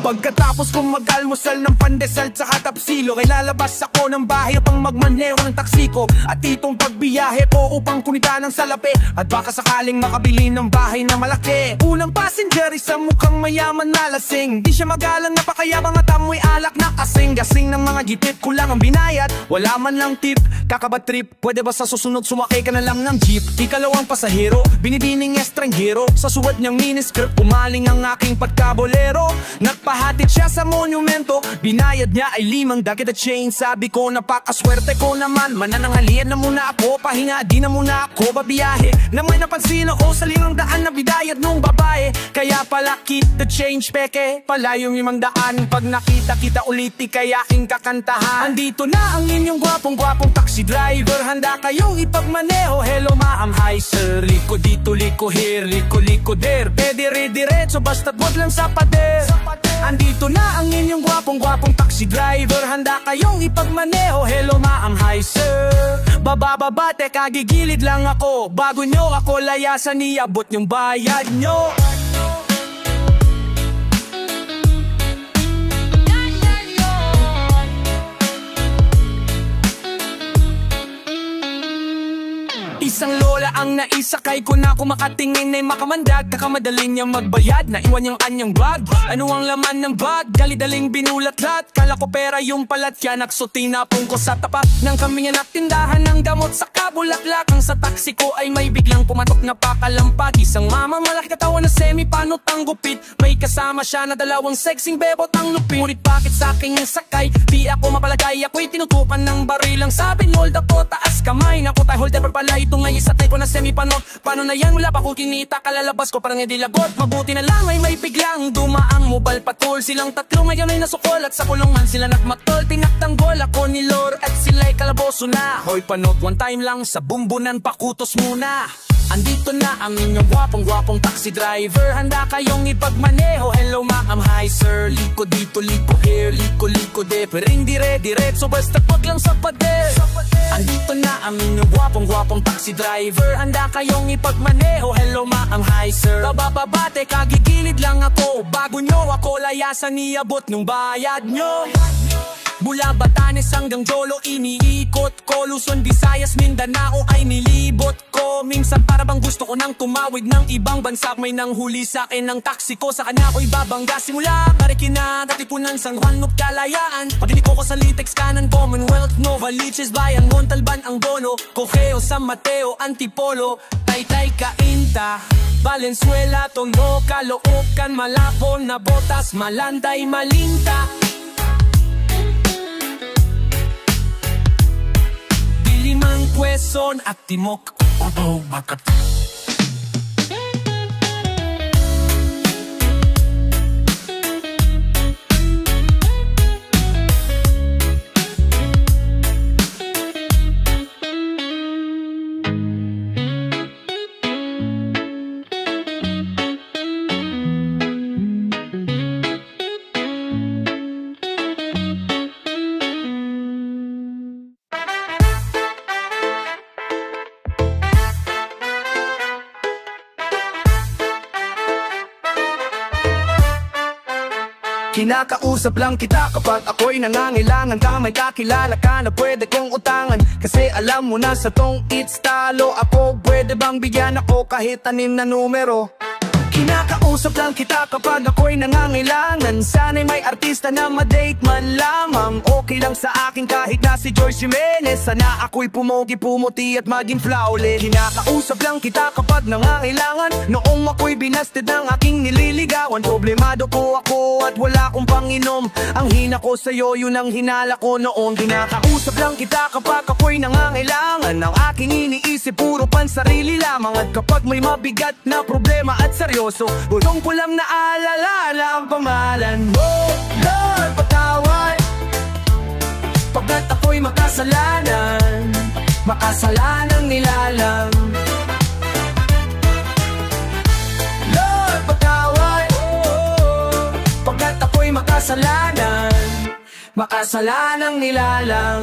Pagkatapos kong mag-almusal ng pandesal tsaka tapsilo, ay lalabas ako ng bahay upang magmaneho ng taksi ko. At itong pagbiyahe ko upang kunita ng salapi, at baka sakaling makabili ng bahay na malaki. Unang passenger, isang mukhang mayaman na lasing. Di siya magalang, napakayabang at amoy alak na kasing. Gasing ng mga gitip, kulang ang binayad, wala man lang tip. Kakabad trip, pwede ba sa susunod sumakay ka na lang ng jeep? Ikalawang pasahero, binibining estranghero. Sa suwad niyang miniscript, umaling ang aking pagkabolero. Nagpahatid siya sa monumento, binayad niya ay 5 dagit at chain. Sabi ko napakaswerte ko naman, manananghalian na muna ako, pahinga di na muna ako babiyahe. Na may napansin ako sa 500 na bidayad nung babae. Kaya pala keep the change peke, pala yung 500. Pag nakita kita uliti kaya aking kakantahan. Andito na ang inyong gwapong taxi driver, handa kayong ipagmaneho. Hello ma'am, hi sir, liko dito, liko here, liko there. Pwede re-diretso basta't wag lang sa pader. Andito na ang inyong gwapong taxi driver, handa kayong ipagmaneho. Hello ma'am, hi sir. Bababa, teka gigilid lang ako. Bago nyo ako layasan, iabot yung bayad nyo. Isang lola ang naisakay ko na kung makatingin ay makamandag. Kakamadaling niya magbayad, naiwan niyang anyang bag. Ano ang laman ng bag? Dali-daling binulat-lat. Kala ko pera yung palat, yan nagsutinapong ko sa tapat ng kami na tindahan ng gamot sa kabulaklak. Ang sa taxi ko ay may biglang pumatok na pakalampag. Isang mama malaki katawan na semi-panot ang gupit. May kasama siya na 2 sexing bebot ang lupit. Ngunit bakit sa akin yung sakay? Di ako mapalagay, ako'y tinutupan ng barilang. Sabi hold ako, taas kamay. Naku tayo holder pala ito ngayon sa tayo ko na semi-panot. Paano na yan? Wala pa ko kinita, kalalabas ko parang hindi lagot. Mabuti na lang ay may biglang dumaang mobile patrol. Silang tatlo ngayon ay nasukol at sa kulungan sila nakmatol. Tinaktanggol ako ni Lord at sila'y kalaboso na. Hoy panot, one time lang sa bumbunan, pakutos muna. Andito na ang inyong gwapong taxi driver, handa kayong ipagmaneho. Hello ma'am, hi sir, liko dito, liko here, liko there. Pwedeng dire-diretso basta wag lang sa pader. Andito na ang inyong gwapong taxi driver, handa kayong ipagmaneho. Hello ma'am, hi sir. Bababa, teka gigilid lang ako. Bago nyo ako layasan, iabot nung bayad nyo. Mula Batanes hanggang Jolo iniikot ko. Luzon, Visayas, Mindanao ay nilibot ko. Minsan para bang gusto ko nang tumawid ng ibang bansa. May nanghuli sa akin ng taxi ko, sa kanya ko'y babangga. Simula Marikina, Katipunan, San Juan, Kalayaan. Padinig ko sa Litex, Kanan, Commonwealth, Novaliches, Bayan, Montalban, Angono, Cogeo, San Mateo, Antipolo, Taytay, Cainta, Valenzuela, Tondo, Caloocan, Malabon, Nabotas, Malanday, Malinta, Diliman, Quezon at Timok, Cubao, Makati. Kinakausap lang kita kapag ako'y nangangailangan ka. May kakilala ka na pwede kong utangan, kasi alam mo na sa tong it's talo ako. Pwede bang bigyan ako kahit anim na numero? Kinakausap lang kita kapag ako'y nangangailangan. Sana'y may artista na ma-date man lamang. Okay lang sa akin kahit na si George Jimenez. Sana ako'y pumogi, pumuti at maging flawless. Kinakausap lang kita kapag nangangailangan. Noong ako'y binasted ng aking nililigawan, problemado ko ako at wala akong panginom. Ang hina ko sa'yo, yun ang hinala ko noon. Kinakausap lang kita kapag ako'y nangangailangan. Ang aking iniisip puro pansarili lamang. At kapag may mabigat na problema at seryoso, bulong ko lang naalala na ang pangalan mo. Lord, patawad pagkat ako'y makasalanan, makasalanang nilalang. Lord, patawad pagkat ako'y makasalanan, makasalanang nilalang.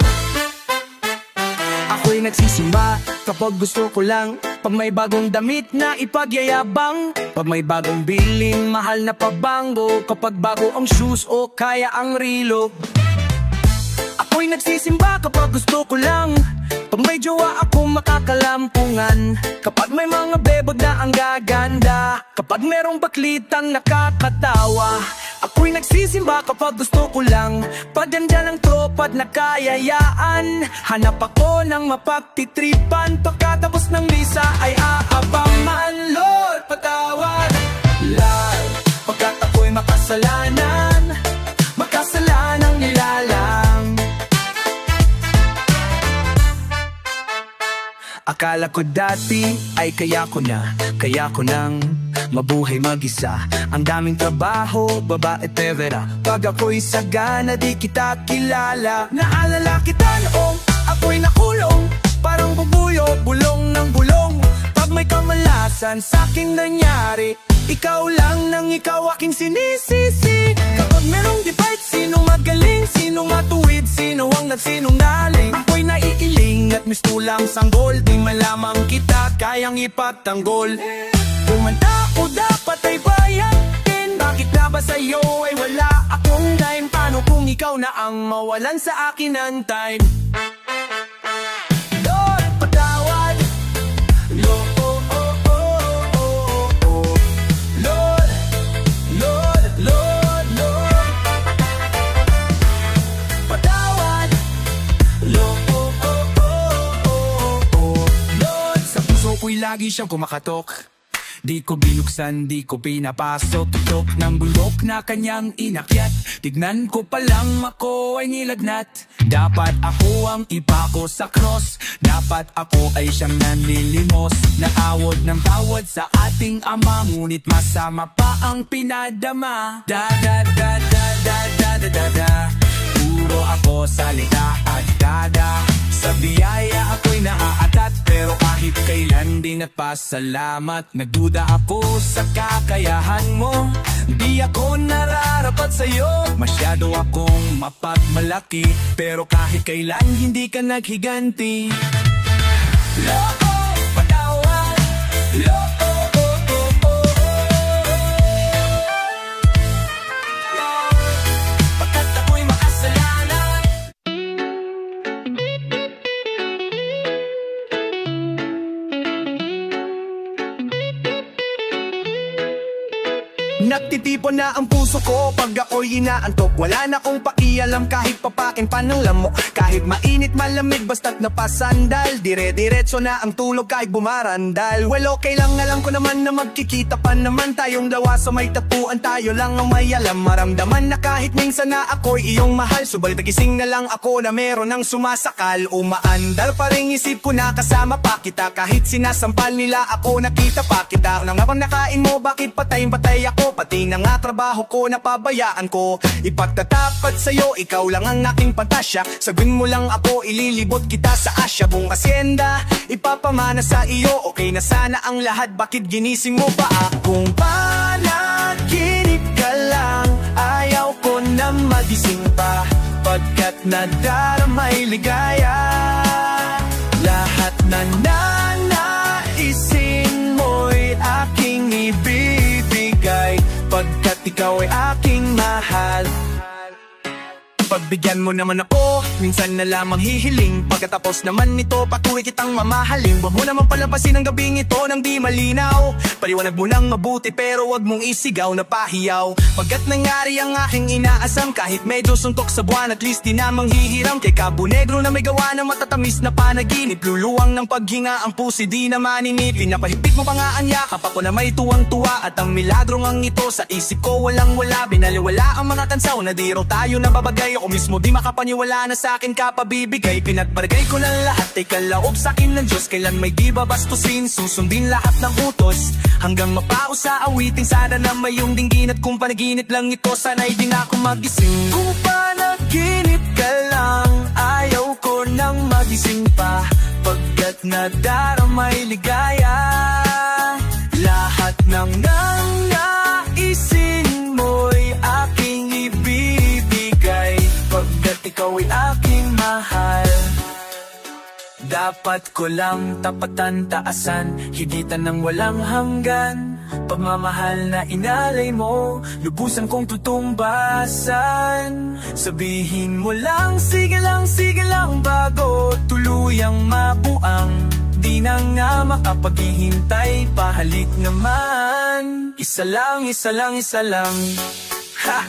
Ako'y nagsisimba kapag gusto ko lang, pag may bagong damit na ipagyayabang. Pag may bagong bilin, mahal na pabango. Kapag bago ang shoes o kaya ang rilo. Ako'y nagsisimba kapag gusto ko lang. Pag may jowa ako makakalampungan. Kapag may mga bebod na ang gaganda. Kapag merong baklitang nakakatawa. Ako'y nagsisimba kapag gusto ko lang. Pag andyan ang tropa at nakayayaan. Hanap ako ng mapagtitripan. Pagkatapos ng misa ay aabangan. Lord, patawad, Lord, pagkat ako'y makasalanan. Makasalanang nilalang. Akala ko dati ay kaya ko nang mabuhay mag-isa. Ang daming trabaho, babae pera. Pag ako'y sagana, di kita kilala. Naalala kita noong ako'y nakulong. Parang bubuyo, bulong ng bulong. Pag may kamalasan sa'king nangyari, ikaw lang nang ikaw aking sinisisi. Kapag merong debate, sino magaling, sino matuwid, sino ang nagsinungaling. Ako'y naiiling at mistulang sanggol. Di malamang kita kayang ipagtanggol. Kumanta ko dapat ay bayan din. Bakit na ba sa'yo ay wala akong time? Paano kung ikaw na ang mawalan sa akin ng time? Lord, patawad, Lord, oh, oh, oh, oh, oh, oh. Lord, Lord, Lord, Lord, patawad, Lord, oh, oh, oh, oh, oh. Lord, sa puso ko'y lagi siyang kumakatok. Di ko binuksan, di ko pinapasok. Tutok ng bulok na kanyang inakyat. Tignan ko palang ako ay nilagnat. Dapat ako ang ipako sa cross. Dapat ako ay siyang nanlilimos. Naawod ng tawad sa ating ama. Ngunit masama pa ang pinadama. Da da da da da da da da da. Puro ako salita at dada. Sa biyaya ako'y naaatat. Pero kahit kailan di nagpasalamat. Nagduda ako sa kakayahan mo. Di ako nararapat sa'yo. Masyado akong mapagmalaki. Pero kahit kailan hindi ka naghiganti. Loko, patawad, loko, oh, oh, oh, oh. Pagkat ako'y makasalanan. Nagtitipon na ang puso ko pag ako'y inaantok. Wala na akong pakialam kahit papakin pa ng lamok. Kahit mainit malamig basta't napasandal. Dire-diretso na ang tulog kahit bumarandal. Well okay lang, alam ko naman na magkikita pa naman tayong dalawa sa may tatuan. Tayo lang ang may alam. Maramdaman na kahit minsan na ako'y iyong mahal. Subalit nagising na lang ako na meron ng sumasakal. Umaandar pa rin isip ko na kasama pa kita. Kahit sinasampal nila ako nakita pa kita. Nang abang nakain mo bakit patay-patay ako. Pati na nga trabaho ko napabayaan ko. Ipagtatapat sa'yo, ikaw lang ang aking pantasya. Sabihin mo lang ako, ililibot kita sa Asya. Buong asyenda, ipapamana sa iyo. Okay na sana ang lahat, bakit ginising mo pa akong panaginip ka lang? Ayaw ko na magising pa, pagkat nadaramay ligaya. Lahat na nanaisin mo'y aking ibibigay, pagkat ikaw ay aking mahal. Pagbigyan mo naman ako, minsan na lamang hihiling. Pagkatapos naman nito, patuloy kitang mamahalin. Huwag mo naman palabasin ang gabing ito nang di malinaw. Paliwanag mo lang mabuti pero wag mong isigaw na pahiyaw. Pagkat nangyari ang aking inaasam, kahit medyo suntok sa buwan, at least di namang hihiram. Kay Cabo Negro na may gawa ng matatamis na panaginip. Luluwang ng paghinga ang pusi di na maninip. Pinapahigpit mo pa nga ang yakap, ako na may tuwang-tuwa. At ang milagro ngang ito sa isip ko walang-wala. Binaliwala ang mga tansaw na di raw tayo nababagay. Ako mismo di makapaniwala na sa akin ka pabibigay. Pinagbaragay ko ng lahat ay kaloob sa akin ng Diyos. Kailan may di babastusin, susundin lahat ng utos. Hanggang mapao sa awiting, sana na may yung dinggin. At kung panaginip lang ito, sana'y di na ako magising. Kung panaginip ka lang, ayaw ko nang magising pa, pagkat nadaramay ligaya. Lahat ng naisin mo'y aking ibibigay, pagkat ikaw ay aking mahal. Dapat ko lang tapatan, taasan, higitan ng walang hanggan. Pagmamahal na inalay mo, lubusan kong tutumbasan. Sabihin mo lang, sige lang bago tuluyang mabuang. Di na nga makapaghihintay, pahalik naman. Isa lang Ha!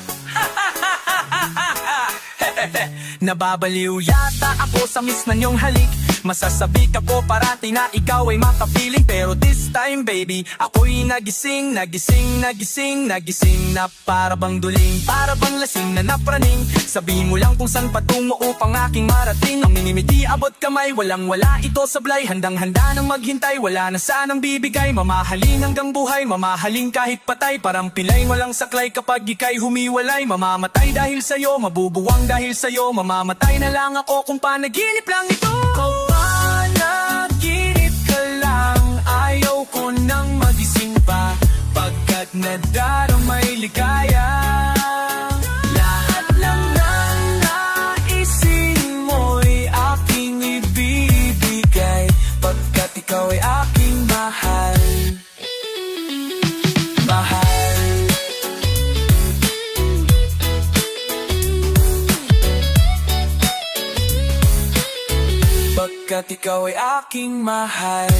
Nababaliw yata ako sa miss na niyong halik. Masasabi ka po parati na ikaw ay makapiling. Pero this time baby, ako'y nagising na para bang duling, para bang lasing na napraning. Sabihin mo lang kung saan patungo upang aking marating. Ang minimiti abot kamay, walang wala ito sablay. Handang handa nang maghintay, wala na sanang bibigay. Mamahalin hanggang buhay, mamahalin kahit patay. Parang pilay walang saklay kapag ika'y humiwalay. Mamamatay dahil sa'yo, mabubuwang dahil sa'yo. Mamamatay na lang ako kung panaginip lang ito. Panaginip ka lang, ayaw ko nang magising pa, pagkat nadaramay ligaya. Lahat lang ng naisin mo'y aking ibibigay, pagkat ikaw ay aking mahal. Pagkat ikaw ay aking mahal.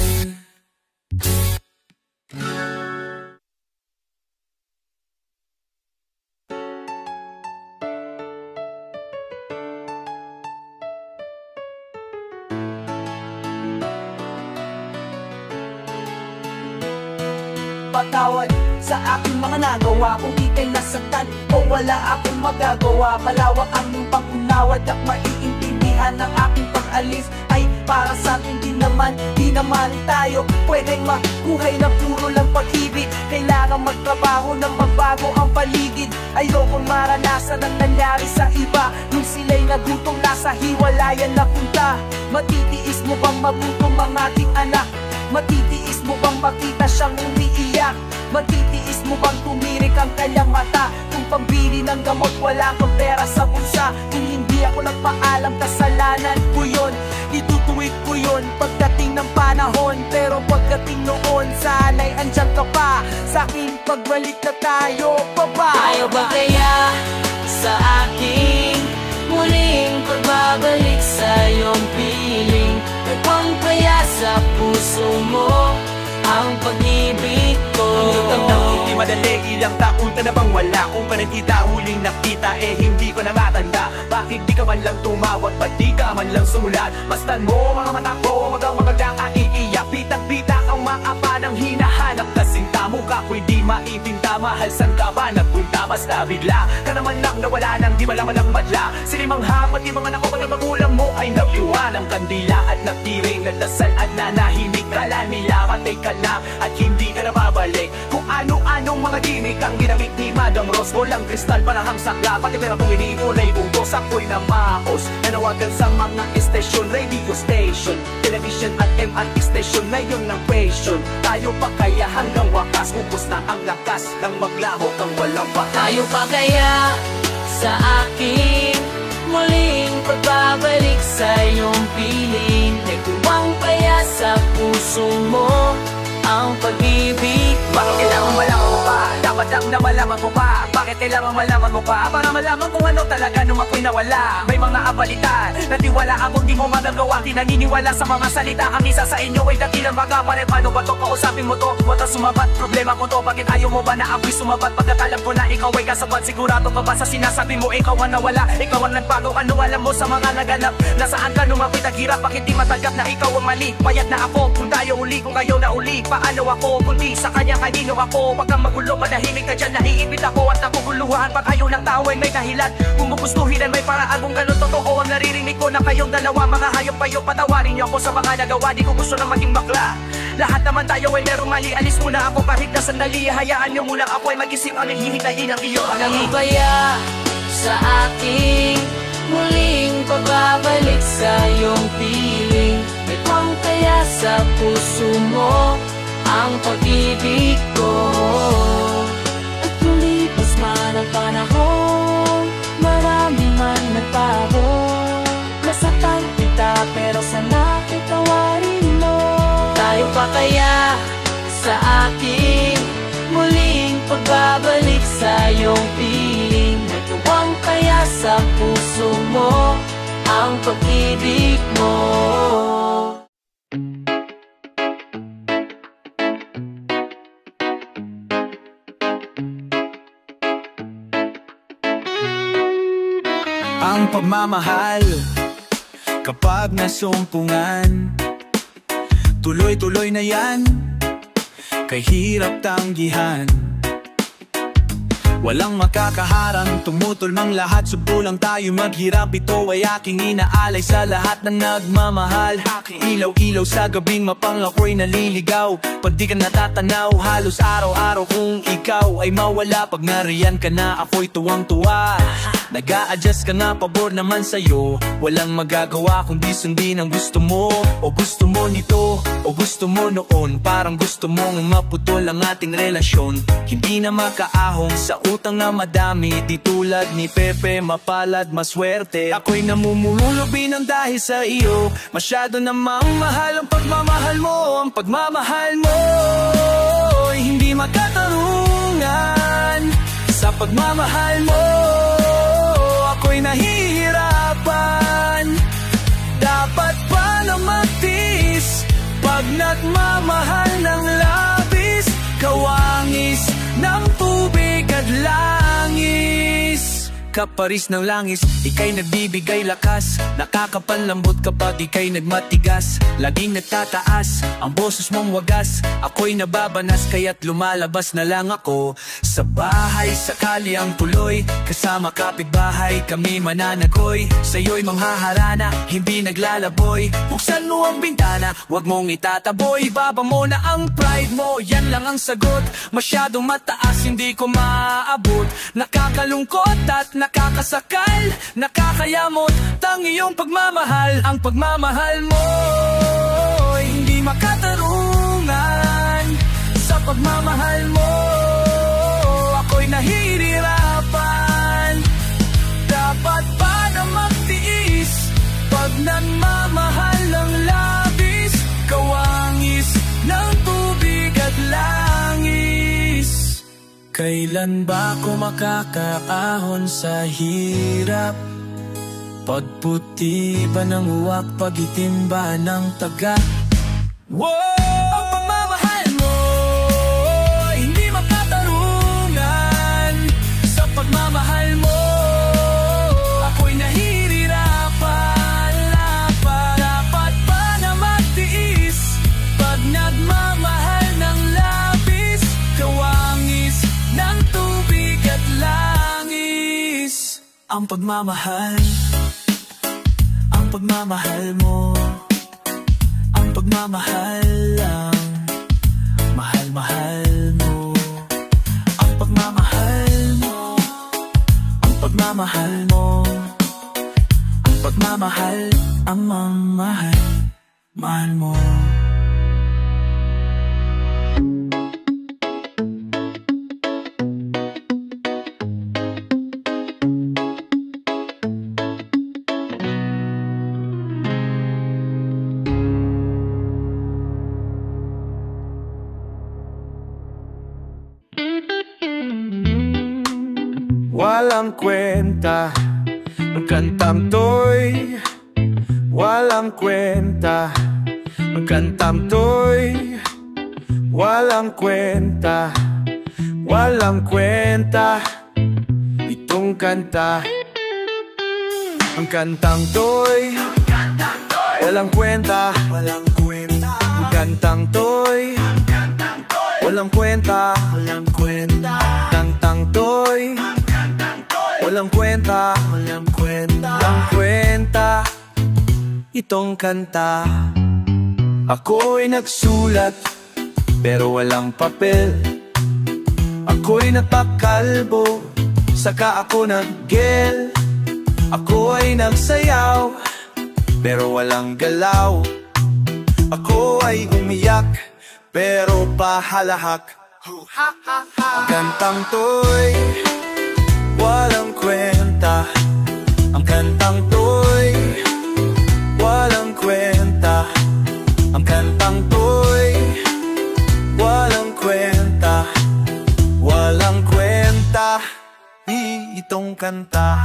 Patawad sa aking mga nagawa, kung ika'y nasaktan o wala akong magagawa. Malawak ang iyong pangunawad at maiintindihan ng aking pag-alis ay para sa akin. Di naman tayo pwedeng makuhay na puro lang pag-ibig. Kailangan magtrabaho na magbago ang paligid. Ayokong maranasan ang nangyari sa iba, nung sila'y nagutom na sa hiwalayan na punta. Matitiis mo bang magutom ang ating anak? Matitiis mo bang makita siyang umiiyak? Matitiis mo bang tumirik ang kanyang mata? Kung pambili ng gamot wala kang pera sa bulsa. Kung hindi ako nagpaalam, kasalanan ko yun. Itutuwid ko yun pagdating ng panahon. Pero pagdating noon, sana'y andyan ka pa sa akin, pagbalik na tayo pa. Ayaw ba kaya sa aking muling pagbabalik sa iyong piling? Nagpang kaya sa puso mo ang pag-ibig ko? Ang lutang ng hindi madali, ilang taon ka na bang wala? Kung pa kita huling nakita, hindi ko na matanda. Bakit di ka man lang tumawag, ba't di ka man lang sumulat? Bastan mo mga mata ko, magang magandang iiyak. Bitak-bitak ang maapa ng hinahanap na sinta mo ka, ko'y di maitinta. Mahal san ka ba nagpunta, basta bigla ka naman lang nawala nang di malaman ang madla. Silimang hapat, yung mga nakapag magulang mo ay nabiwan ang kandila at nagtiring ng dasal at nanahimik. Kala nila matay ka na at hindi ka na babalik. Kung ano-anong mga gimmick ang ginamit ni Madam Rose. Walang kristal, panahang sakla, pati pera kung iniipon ay bugos. Ako'y namaos, nanawagan sa mga estasyon, radio station, television at MRT station. Ngayon ng question, tayo pa kaya hanggang wakas? Ubus na ang lakas ng maglaho kang walang bakas. Tayo pa kaya sa aking muling pagbabalik sa iyong piling? Nagtuwang kaya sa puso mo ang pag-ibig ko? Bakit kailangan malaman mo pa? Dapat lang na malaman mo pa. Bakit kailangan malaman mo pa? Para malaman kung ano talaga nung ako'y nawala. May mga abalitan na tiwala ako di mo magagawa. Di naniniwala sa mga salita. Ang isa sa inyo ay dakilang magapare. Paano ba to? Kausapin mo to? Wata sumabat? Problema ko to. Bakit ayaw mo ba na ako'y sumabat? Pagkat alam ko na ikaw ay kasabat. Sigurado ka ba sa sinasabi mo? Ikaw ang nawala, ikaw ang nagbago. Ano alam mo sa mga naganap? Nasaan ka nung ako'y naghirap? Bakit di matanggap na ikaw ang mali? Payat na ako kung tayo uli, kung kayo na uli. Paano ako kundi sa kanya kanino ako? Pag kang magulo, manahimik ka dyan. Naiipit ako at nakuguluhan. Pag ayaw ng tao ay may dahilan. Kung gugustuhin ay may paraan. Kung ganun totoo ang naririnig ko na kayong dalawa, mga hayop kayo, patawarin niyo ako sa mga nagawa. Di ko gusto na maging bakla. Lahat naman tayo ay merong mali. Alis muna ako kahit na sandali. Hayaan niyo muna ako ay mag-isip ang naghihintayin ng iyo. Ano kaya sa aking muling pagbabalik sa iyong piling? May pang kaya sa puso mo ang pag-ibig ko? At lumipas man ang panahon, marami man nagbago. Nasaktan kita pero sana kitawarin mo. Tayo pa kaya sa aking pagbabalik sa iyong piling. Nagtuwang kaya sa puso mo ang pag-ibig mo. Ang pagmamahal, kapag nasumpungan, tuloy-tuloy na yan, kay hirap tanggihan. Walang makakaharang, tumutulmang lahat, subulang tayo maghirap. Ito ay aking inaalay sa lahat ng nagmamahal. Aking ilaw-ilaw sa gabing mapang ako'y naliligaw. Pag di ka natatanaw, halos araw-araw kung ikaw ay mawala. Pag nariyan ka na, ako'y tuwang-tuwa. Nag-a-adjust ka nga, pabor naman sa'yo. Walang magagawa kundi sundin ang gusto mo. O gusto mo nito, o gusto mo noon. Parang gusto mong maputol ang ating relasyon. Hindi na makaahong sa utang na madami, di tulad ni Pepe mapalad maswerte. Ako'y namumulubi ng dahil sa iyo. Masyado namang mahal ang pagmamahal mo. Ang pagmamahal mo ay hindi makatarungan. Sa pagmamahal mo ako'y nahihirapan. Dapat pa na magtiis pag nagmamahal ng labis. Kawangis ng tubig at langis, kaparis ng langis, ika'y nagbibigay lakas. Nakakapanlambot kapag ika'y nagmatigas. Laging nagtataas ang boses mong wagas. Ako'y nababanas kaya't lumalabas na lang ako. Sa bahay sakali ang tuloy, kasama kapitbahay kami mananagoy. Sa'yo'y manghaharana, hindi naglalaboy. Buksan mo ang bintana, wag mong itataboy. Baba mo na ang pride mo, yan lang ang sagot. Masyadong mataas, hindi ko maaabot. Nakakalungkot at nakakasakal, nakakayamot ang iyong pagmamahal. Ang pagmamahal mo ay hindi makatarungan. Sa pagmamahal mo ako'y nahihirapan. Dapat pa na magtiis pag nagmamahal ng labis. Kawangis ng tubig at langis. Kailan ba ako makakaahon sa hirap? Pagputi ba ng uwak, pagitim ba ng taga? Ang pagmamahal mo ay hindi makatarungan. Sa pagmamahal mo ako'y nahihirapan. Dapat pa na magtiis pag nagmamahal ng labis. Kawangis ng tubig at langis. Ang pagmamahal, ang pagmamahal mo, ang pagmamahal lang, mahal-mahal mo. Ang pagmamahal mo, ang pagmamahal mo, ang pagmamahal, ang mamahal, mahal mo. Walang kwenta ang kantang to'y, walang kwenta ang kantang to'y, walang kwenta, walang kwenta itong kanta. Ang kantang to'y, walang kwenta, walang kwenta. Ang kantang to'y, walang kwenta, walang kwenta. Kantang to'y, walang kwenta, walang kwenta, walang kwenta itong kanta. Ako'y nagsulat pero walang papel. Ako'y nagpakalbo, saka ako naggel. Ako ay nagsayaw pero walang galaw. Ako ay umiyak pero pahalahak. Kantang to'y walang kwenta. Ang kantang to'y walang kwenta. Ang kantang to'y walang kwenta. Walang kanta.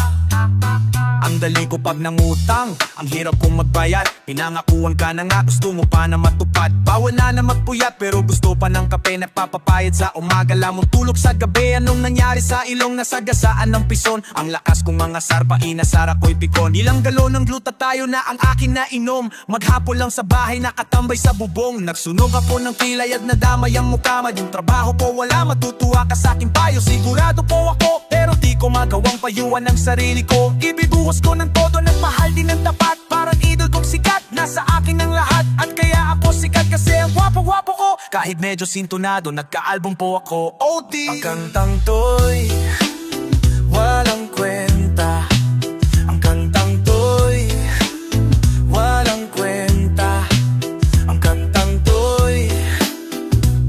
Ang dali ko pag nangutang, ang hirap kong magbayad. Pinangakuan ka na nga, gusto mo pa na matupad. Bawal na na magpuyat, pero gusto pa ng kape. Nagpapapayad sa umaga, lamang tulog sa gabi. Anong nangyari sa ilong, nasagasaan ng pison? Ang lakas kong mga sarpa, inasar ako'y pikon. Ilang galon ng gluta tayo na ang akin na inom. Maghapon lang sa bahay, nakatambay sa bubong. Nagsunog ako ng kilay at nadamay ang mukama. Yung trabaho ko wala, matutuwa ka sa aking payo. Sigurado po ako, pero di ko magawang payuan ng sarili ko. Ibibuhos ko ng todo, nagmahal din ng tapat. Parang idol kong sikat, nasa akin ang lahat. At kaya ako sikat kasi ang gwapo-gwapo ko. Kahit medyo sintonado, nagka-album po ako. OD! Ang kantang to'y walang kwenta. Ang kantang to'y walang kwenta. Ang kantang to'y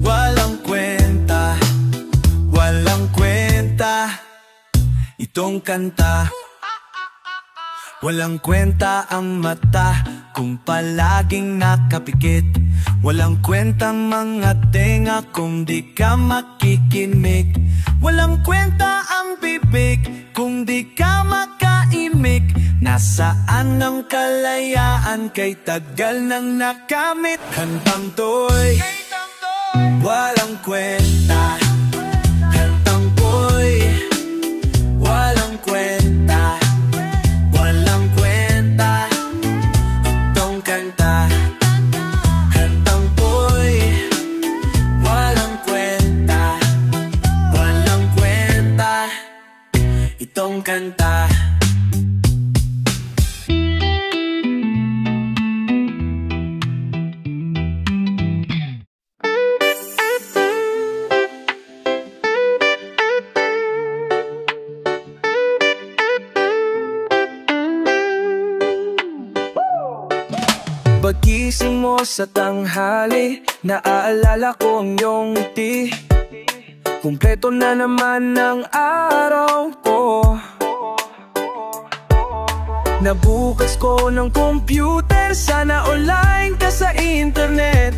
walang kwenta. Walang kwenta. Itong kanta, walang kwenta ang mata kung palaging nakapikit. Walang kwenta mga tenga kung di ka makikinig. Walang kwenta ang bibig kung di ka makaimik. Nasaan ang kalayaan kay tagal nang nakamit? Kantang to'y walang kwenta. Kantang to'y walang kwenta. Walang kwenta itong kanta. Kantang to'y walang kwenta. Walang kwenta itong kanta. Pagising mo sa tanghali, naaalala ko ang iyong ngiti. Kumpleto na naman ang araw ko. Nabukas ko ng computer, sana online ka sa internet.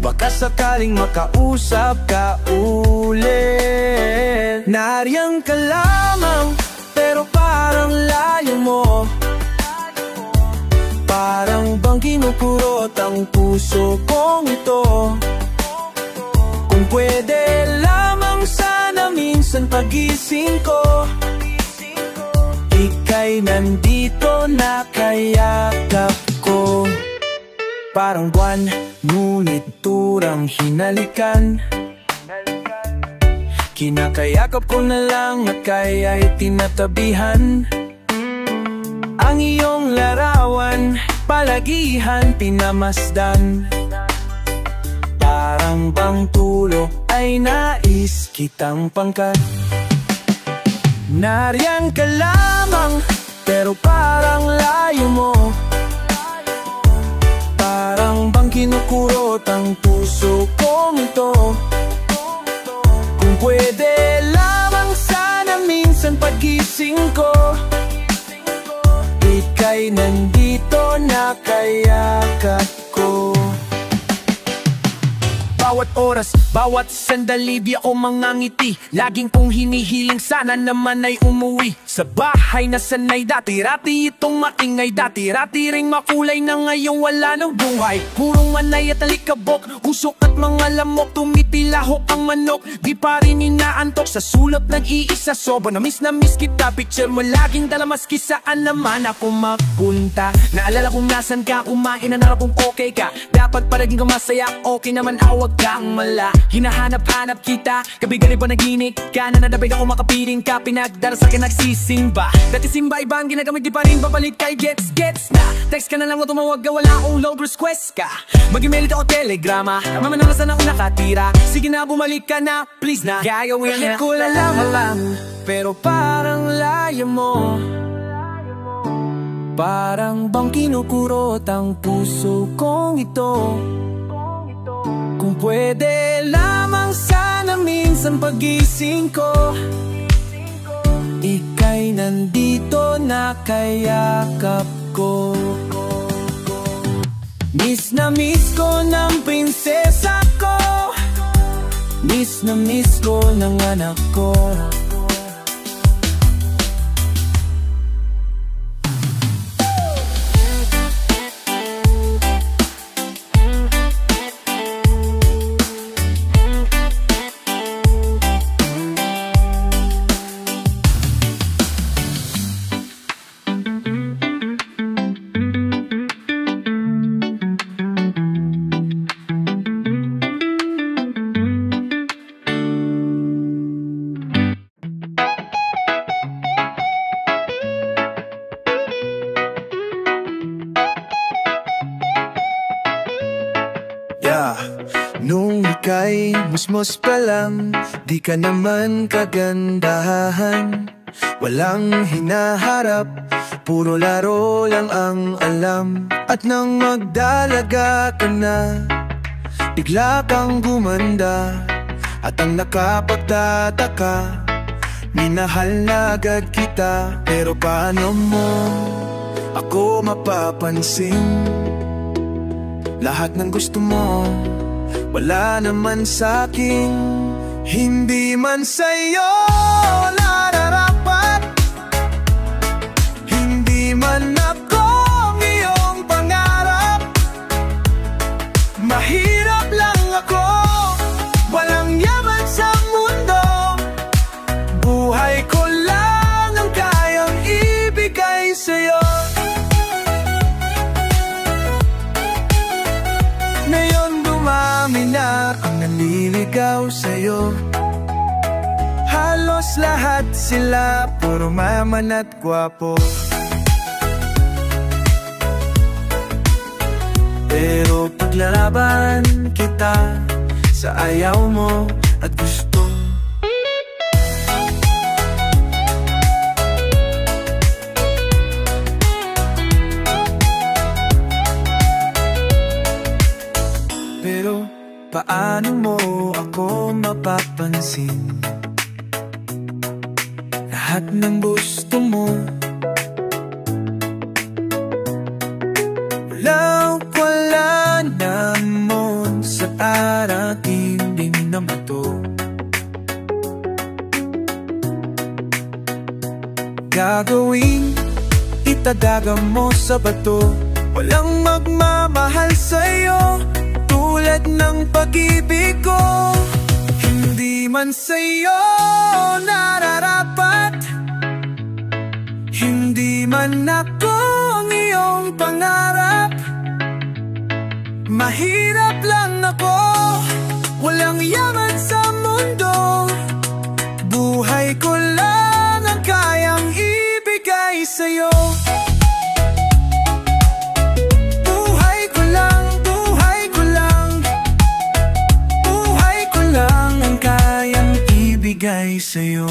Baka sakaling makausap ka ulit. Nariyang ka lamang, pero parang layo mo. Parang bang kinukurot ang puso kong ito. Kung pwede lamang sana minsan pagising ko, ika'y nandito nakayakap ko. Parang buwan, ngunit turang hinalikan. Kinakayakap ko na lang at kaya'y tinatabihan. Ang iyong larawan, palagihan, pinamasdan. Parang bang tulo ay nais kitang pangkat. Nariyan ka lamang, pero parang layo mo. Parang bang kinukurot ang puso kong ito. Kung pwede lamang sana minsan pagising ko, ika'y nandito nakayakap ko. Bawat oras, bawat sandali, di ako mangangiti. Laging kong hinihiling sana naman ay umuwi sa bahay na sanay dati-rati itong maingay. Dati-rati ring makulay na ngayong wala ng buhay. Purong manay at alikabok, usok at mga lamok. Tumitilahok ang manok, di pa rin inaantok. Sa sulap nag-iisa, soba na miss kita. Picture mo laging dala, maski saan naman ako magpunta. Naalala kung nasan ka, kumain na narap kung okay ka. Dapat pa naging ka masaya, okay naman awag kang mala. Hinahanap-hanap kita, gabi-gabi pa naginig ka. Nanadabay ako makapiling ka, pinagdara sa akin nagsisimba. Dati simba ibang ginagamit, di pa rin babalik kay gets na. Text ka na lang o tumawag ka, wala akong load request ka. Mag-email ako telegrama, mamanaw na saan ako nakatira. Sige na bumalik ka na, please na. Gagawin ko lang, pero parang layo mo. Parang bang kinukurot ang puso kong ito. Kung pwede lamang sana minsan pagising ko, ika'y nandito nakayakap ko. Miss na miss ko ng prinsesa ko. Miss na miss ko ng anak ko. Nung ika'y musmos pa lang, di ka naman kagandahan. Walang hinaharap, puro laro lang ang alam. At nang magdalaga ka na, bigla kang gumanda. At ang nakapagtataka, minahal na agad kita. Pero paano mo ako mapapansin? Lahat ng gusto mo, wala naman sa'kin. Hindi man sa'yo nararapat, hindi man ako ang iyong pangarap. Mahirap lang ako, walang yaman sa mundo. Buhay ko lang ang kayang ibigay sa'yo. Ngayon dumami na ang nanliligaw sa'yo. Halos lahat sila puro mayaman at gwapo. Pero paglalaban kita sa ayaw mo at gusto. Pero paano mo ako mapapansin? Lahat ng gusto mo, wala namon sa arating din na bato. Gagawing itadaga mo sa bato. Walang magmamahal sa'yo tulad ng pag-ibig ko. Hindi man sa'yo nararapat, hindi man ako ang iyong pangarap. Mahirap lang ako, walang yaman sa mundo. Buhay ko lang ang kayang ibigay sa'yo. Buhay ko lang, buhay ko lang, buhay ko lang ang kayang ibigay sa'yo.